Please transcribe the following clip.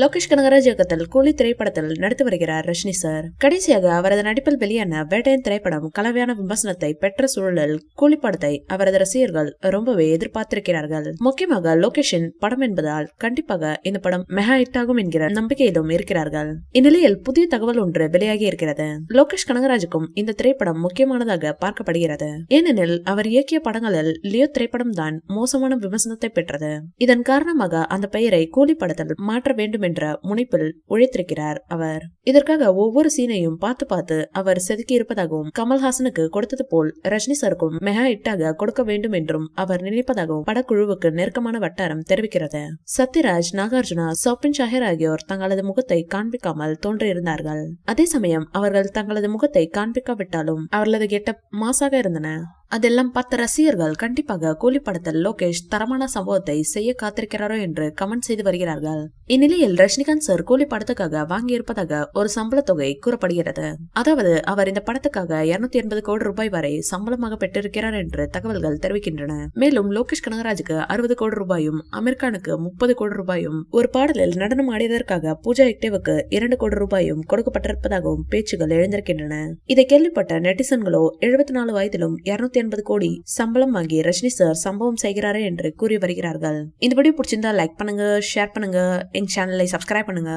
லோகேஷ் கனகராஜ் இயக்கத்தில் கூலி திரைப்படத்தில் நடித்து வருகிறார் ரஜினி சார். கடைசியாக அவரது நடிப்பில் வெளியான வேட்டையன் திரைப்படம் கலவையான விமர்சனத்தை பெற்ற சூழலில் கூலி படத்தை அவரது ரசிகர்கள் ரொம்பவே எதிர்பார்த்திருக்கிறார்கள். முக்கியமாக லோகேஷின் படம் என்பதால் கண்டிப்பாக இந்த படம் மெகா ஹிட் ஆகும் என்கிற நம்பிக்கையிலும் இருக்கிறார்கள். இந்நிலையில் புதிய தகவல் ஒன்று வெளியாகி இருக்கிறது. லோகேஷ் கனகராஜுக்கும் இந்த திரைப்படம் முக்கியமானதாக பார்க்கப்படுகிறது. ஏனெனில் அவர் இயக்கிய படங்களில் லியோ திரைப்படம் தான் மோசமான விமர்சனத்தை பெற்றது. இதன் காரணமாக அந்த பெயரை கூலி படத்தில் மாற்ற வேண்டும் என்ற முனைப்பில் உழைத்திருக்கிறார் அவர். இதற்காக ஒவ்வொரு சீனையும் பார்த்து பார்த்து அவர் செதுக்கி இருப்பதாகவும், கமல்ஹாசனுக்கு கொடுத்தது போல் ரஜினி சாருக்கும் மெகா ஹிட்டாக கொடுக்க வேண்டும் என்றும் அவர் நினைப்பதாகவும் படக்குழுவுக்கு நெருக்கமான வட்டாரம் தெரிவிக்கிறது. சத்யராஜ், நாகார்ஜுனா, சௌபின் ஷாஹிர் ஆகியோர் தங்களது முகத்தை காண்பிக்காமல் தோன்றியிருந்தார்கள். அதே சமயம் அவர்கள் தங்களது முகத்தை காண்பிக்காவிட்டாலும் அவர்களது கெட்டப் மாசாக இருந்தன. அதெல்லாம் பார்த்த ரசிகர்கள் கண்டிப்பாக கூலி படத்தில் லோகேஷ் தரமான சம்பவத்தை செய்ய காத்திருக்கிறாரோ என்று கமெண்ட் செய்து வருகிறார்கள். இந்நிலையில் ரஜினிகாந்த் சார் கூலி படத்துக்காக வாங்கி இருப்பதாக ஒரு சம்பள தொகை கூறப்படுகிறது. அதாவது அவர் இந்த படத்துக்காக 280 கோடி ரூபாய் வரை சம்பளமாக பெற்றிருக்கிறார் என்று தகவல்கள் தெரிவிக்கின்றன. மேலும் லோகேஷ் கனகராஜுக்கு 60 கோடி ரூபாயும், அமீர் கானுக்கு 30 கோடி ரூபாயும், ஒரு பாடலில் நடனம் ஆடியதற்காக பூஜா ஹெக்டேவுக்கு 2 கோடி ரூபாயும் கொடுக்கப்பட்டிருப்பதாகவும் பேச்சுகள் எழுந்திருக்கின்றன. இதை கேள்விப்பட்ட நெட்டிசன்களோ 74 வயதிலும் 280 கோடி சம்பளம் வாங்கி ரஜினி சார் சம்பவம் செய்கிறாரே என்று கூறி வருகிறார்கள். இந்த வீடியோ பிடிச்சிருந்தா லைக் பண்ணுங்க, ஷேர் பண்ணுங்க, எங்க சேனலை சப்ஸ்கிரைப் பண்ணுங்க.